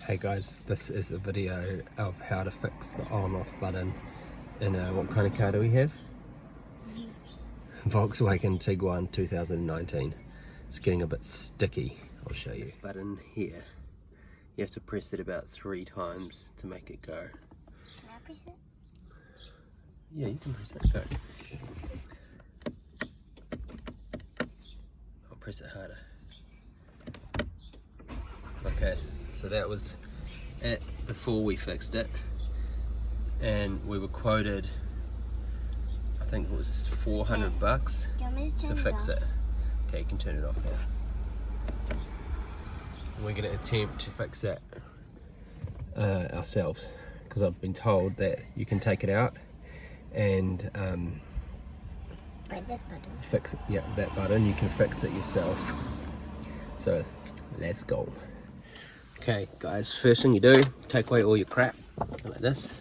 Hey guys, this is a video of how to fix the on-off button in what kind of car do we have? Volkswagen Tiguan 2019. It's getting a bit sticky. I'll show you. This button here, you have to press it about 3 times to make it go. Can I press it? Yeah, you can press it. Go. I'll press it harder. Okay, so that was it before we fixed it, and we were quoted, I think it was $400 to fix it. Okay, you can turn it off now. We're going to attempt to fix it ourselves, because I've been told that you can take it out and Like this button. fix it. Yeah, that button, you can fix it yourself. So let's go. Okay guys, first thing you do, take away all your crap, like this.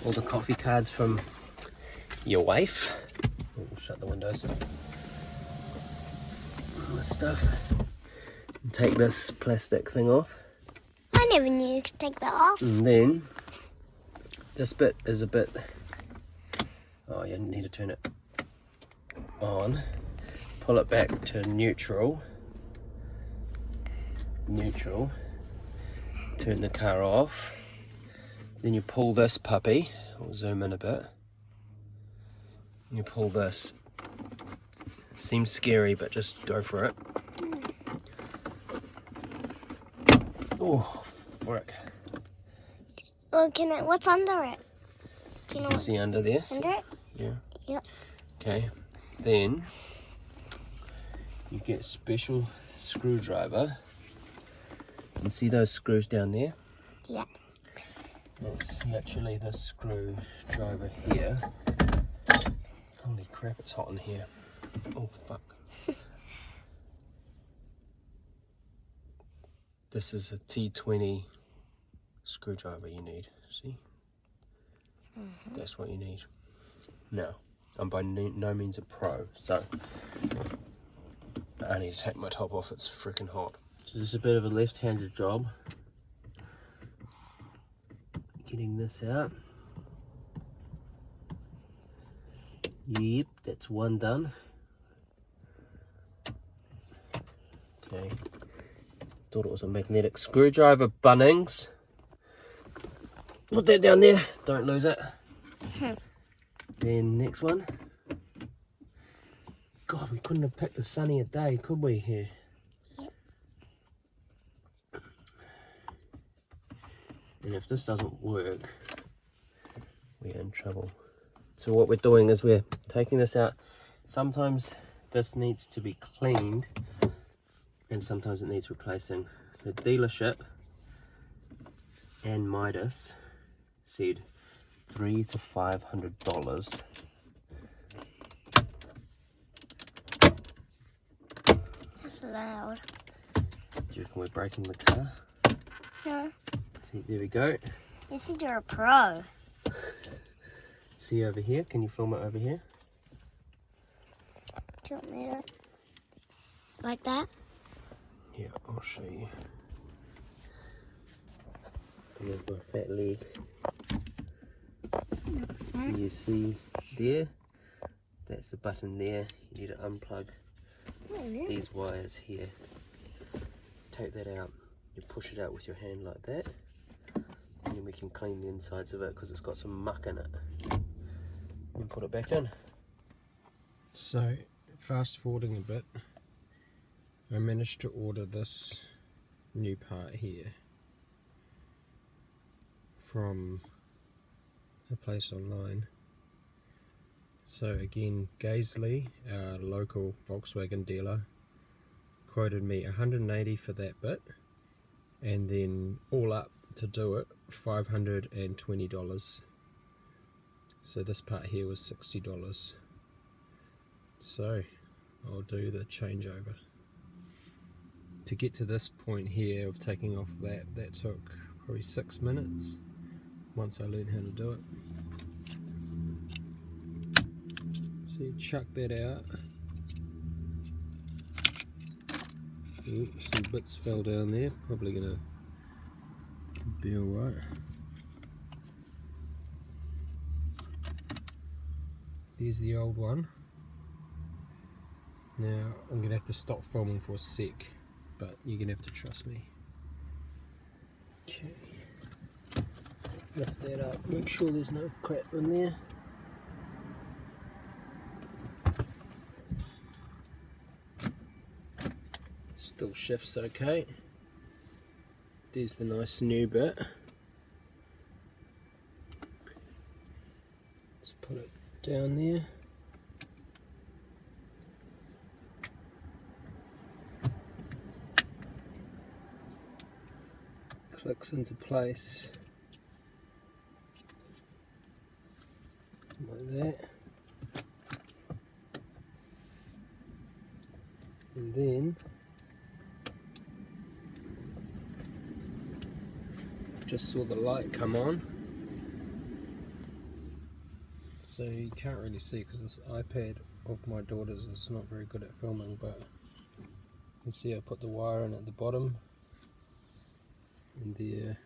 All the coffee cards from your wife. We'll shut the windows. All this stuff. And take this plastic thing off. I never knew you could take that off. And then, this bit is a bit, oh you need to turn it on. Pull it back to neutral. Turn the car off, then you pull this puppy, I'll zoom in a bit, you pull this, seems scary but just go for it. Oh frick. Oh, what's under it? Do you know You see under there? under it? Yeah. Yep. Okay, then you get a special screwdriver. You see those screws down there? Yeah. It's actually this screwdriver here. Holy crap, it's hot in here. Oh fuck. This is a T20 screwdriver you need, see? That's what you need. Now, I'm by no means a pro, so I need to take my top off, it's freaking hot. So this is a bit of a left-handed job. Getting this out. Yep, that's one done. Okay. Thought it was a magnetic screwdriver, Bunnings. Put that down there, don't lose it. Then next one. God, we couldn't have picked a sunnier day, could we, here? And if this doesn't work, we're in trouble. So what we're doing is we're taking this out. Sometimes this needs to be cleaned and sometimes it needs replacing. So dealership and Midas said $300 to $500. That's loud. Do you reckon we're breaking the car? No. See, there we go. You said you're a pro. See over here? Can you film it over here? Do you want me to? Like that? Yeah, I'll show you. And I've got a fat leg. Can you see there? That's the button there. You need to unplug these wires here. Take that out. You push it out with your hand like that. And then we can clean the insides of it because it's got some muck in it. And put it back in. So, fast forwarding a bit, I managed to order this new part here from a place online. So again, Gaisley, our local Volkswagen dealer, quoted me $180 for that bit, and then all up to do it $520. So this part here was $60. So I'll do the changeover. To get to this point here of taking off that took probably 6 minutes once I learned how to do it. So you chuck that out. Ooh, some bits fell down there, probably gonna be alright. There's the old one. Now I'm gonna have to stop filming for a sec, but you're gonna have to trust me. Okay. Lift that up, make sure there's no crap in there. Still shifts okay. There's the nice new bit. Let's put it down there. Clicks into place like that, and then just saw the light come on, so you can't really see because this iPad of my daughter's is not very good at filming, but you can see I put the wire in at the bottom, and there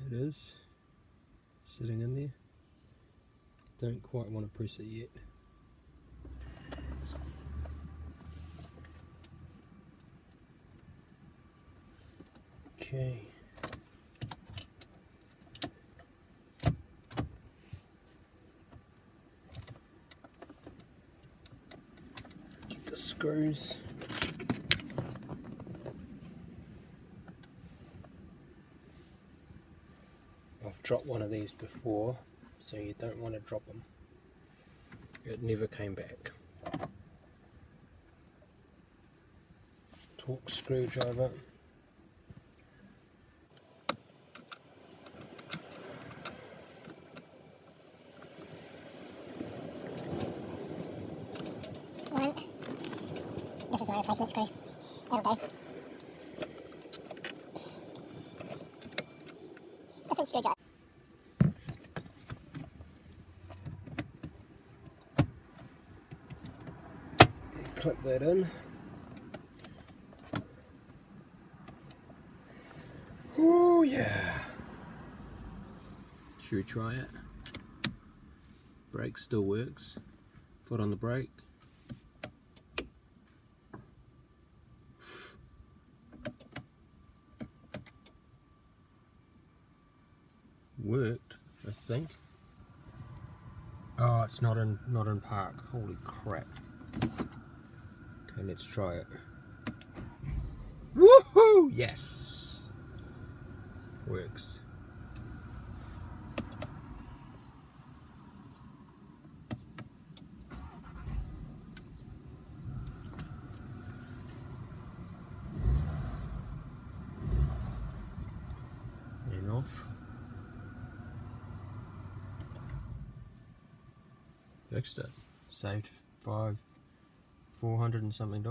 it is, sitting in there. Don't quite want to press it yet. Okay. Get the screws. I've dropped one of these before, so you don't want to drop them. It never came back. Torque screwdriver. This is my replacement screw. That'll go. Different screwdriver. Clip that in. Oh yeah. Should we try it? Brake still works. Foot on the brake. Worked, I think. Oh, it's not in park. Holy crap. Okay, let's try it. Woohoo! Yes! Works. And off. Fixed it. Saved $400 and something.